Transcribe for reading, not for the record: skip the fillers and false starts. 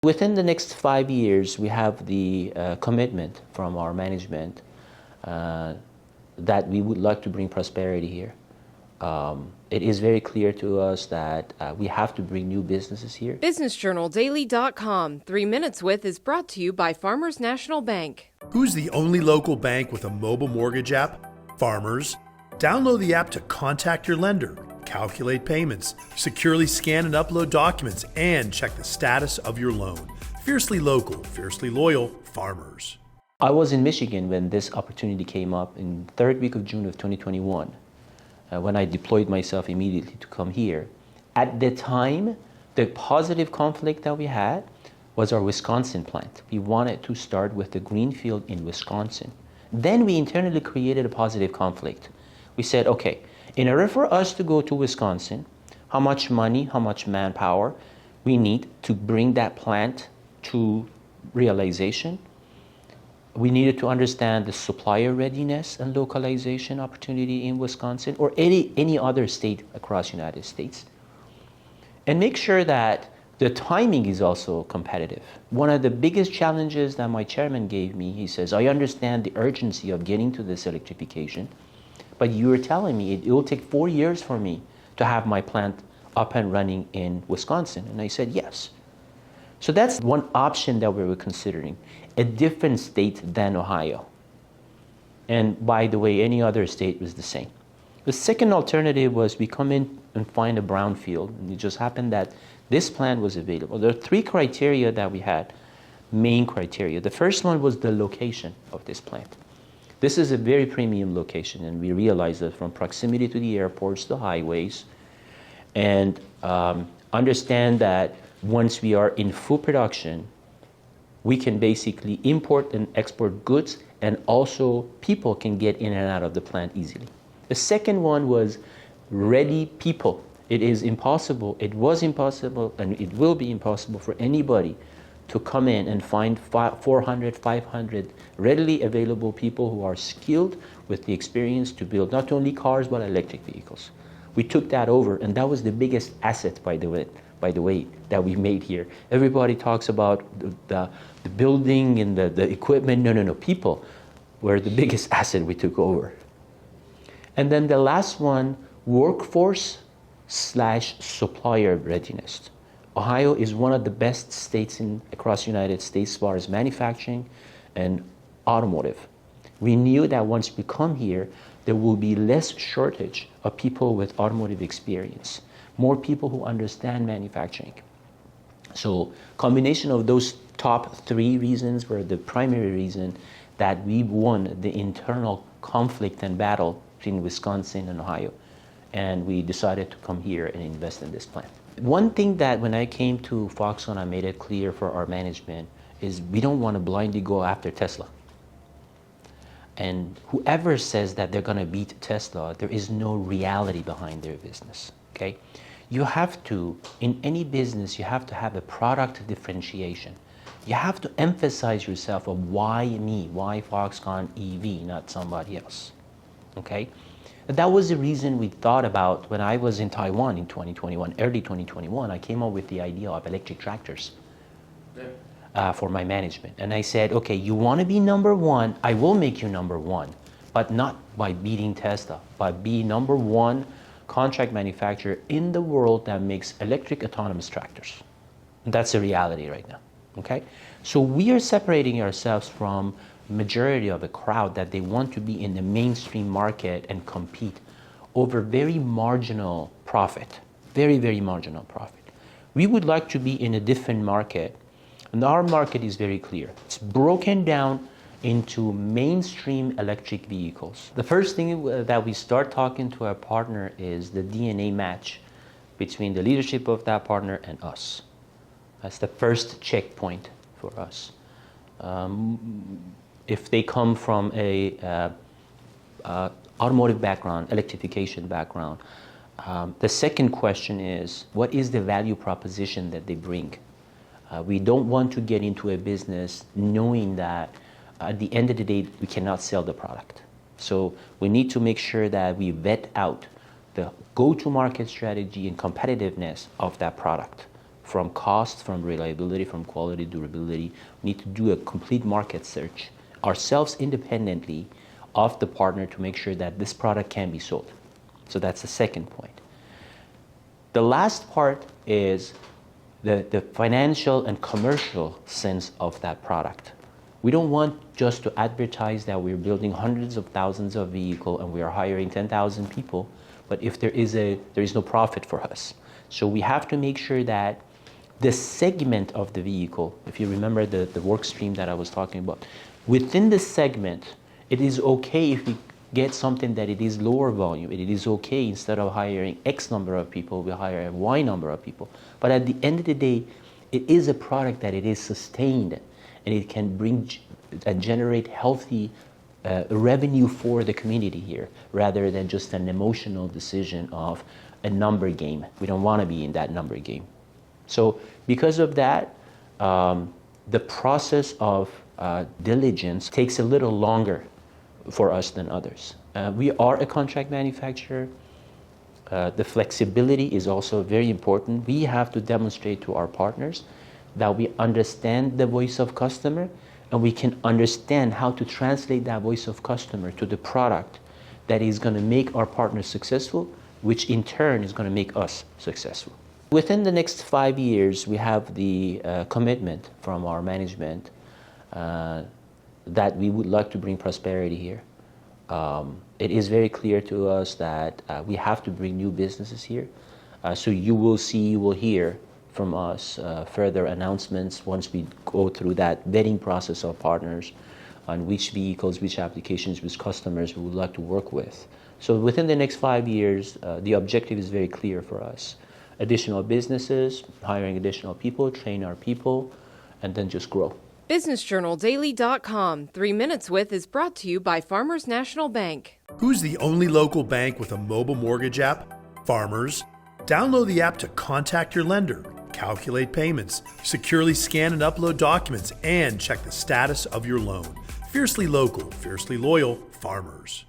Within the next 5 years, we have the commitment from our management that we would like to bring prosperity here. It is very clear to us that we have to bring new businesses here. BusinessJournalDaily.com 3 Minutes With is brought to you by Farmers National Bank. Who's the only local bank with a mobile mortgage app? Farmers. Download the app to contact your lender, calculate payments, securely scan and upload documents, and check the status of your loan. Fiercely local, fiercely loyal, Farmers. I was in Michigan when this opportunity came up in the third week of June of 2021, when I deployed myself immediately to come here. At the time, the positive conflict that we had was our Wisconsin plant. We wanted to start with the greenfield in Wisconsin. Then we internally created a positive conflict. We said, okay, in order for us to go to Wisconsin, how much money, how much manpower we need to bring that plant to realization. We needed to understand the supplier readiness and localization opportunity in Wisconsin or any other state across the United States. And make sure that the timing is also competitive. One of the biggest challenges that my chairman gave me, he says, I understand the urgency of getting to this electrification, but you are telling me it will take 4 years for me to have my plant up and running in Wisconsin. And I said, yes. So that's one option that we were considering, a different state than Ohio. And by the way, any other state was the same. The second alternative was we come in and find a brownfield, and it just happened that this plant was available. There are 3 criteria that we had, main criteria. The first one was the location of this plant. This is a very premium location, and we realized that from proximity to the airports, the highways, and understand that once we are in full production, we can basically import and export goods, and also people can get in and out of the plant easily. The second one was ready people. It is impossible, it was impossible, and it will be impossible for anybody to come in and find 400, 500 readily available people who are skilled with the experience to build not only cars but electric vehicles. We took that over, and that was the biggest asset, by the way, that we made here. Everybody talks about the building and the equipment. No, people were the biggest asset we took over. And then the last one, workforce/supplier readiness. Ohio is one of the best states across the United States as far as manufacturing and automotive. We knew that once we come here, there will be less shortage of people with automotive experience, more people who understand manufacturing. So combination of those top 3 reasons were the primary reason that we won the internal conflict and battle between Wisconsin and Ohio. And we decided to come here and invest in this plant. One thing that when I came to Foxconn, I made it clear for our management is we don't want to blindly go after Tesla. And whoever says that they're going to beat Tesla, there is no reality behind their business, okay? You have to, in any business, you have to have a product differentiation. You have to emphasize yourself of why me, why Foxconn EV, not somebody else, okay? That was the reason we thought about when I was in Taiwan in 2021, early 2021, I came up with the idea of electric tractors for my management. And I said, okay, you want to be number 1, I will make you number 1, but not by beating Tesla, but be number 1 contract manufacturer in the world that makes electric autonomous tractors. And that's the reality right now, okay? So we are separating ourselves from majority of a crowd that they want to be in the mainstream market and compete over very marginal profit, very, very marginal profit. We would like to be in a different market, and our market is very clear. It's broken down into mainstream electric vehicles. The first thing that we start talking to our partner is the DNA match between the leadership of that partner and us. That's the first checkpoint for us. If they come from a automotive background, electrification background, the second question is, what is the value proposition that they bring? We don't want to get into a business knowing that at the end of the day, we cannot sell the product. So we need to make sure that we vet out the go-to-market strategy and competitiveness of that product from cost, from reliability, from quality, durability. We need to do a complete market search ourselves independently of the partner to make sure that this product can be sold. So that's the second point. The last part is the financial and commercial sense of that product. We don't want just to advertise that we're building hundreds of thousands of vehicles and we are hiring 10,000 people, but if there is no profit for us. So we have to make sure that the segment of the vehicle, if you remember the work stream that I was talking about, within the segment, it is okay if we get something that it is lower volume. It is okay, instead of hiring X number of people, we hire a Y number of people. But at the end of the day, it is a product that it is sustained and it can bring and generate healthy revenue for the community here, rather than just an emotional decision of a number game. We don't want to be in that number game. So because of that, the process of diligence takes a little longer for us than others. We are a contract manufacturer. The flexibility is also very important. We have to demonstrate to our partners that we understand the voice of customer and we can understand how to translate that voice of customer to the product that is going to make our partners successful, which in turn is going to make us successful. Within the next 5 years, we have the commitment from our management that we would like to bring prosperity here. It is very clear to us that we have to bring new businesses here. So you will hear from us further announcements once we go through that vetting process of partners on which vehicles, which applications, which customers we would like to work with. So within the next 5 years, the objective is very clear for us. Additional businesses, hiring additional people, train our people, and then just grow. BusinessJournalDaily.com. 3 Minutes With is brought to you by Farmers National Bank. Who's the only local bank with a mobile mortgage app? Farmers. Download the app to contact your lender, calculate payments, securely scan and upload documents, and check the status of your loan. Fiercely local, fiercely loyal, Farmers.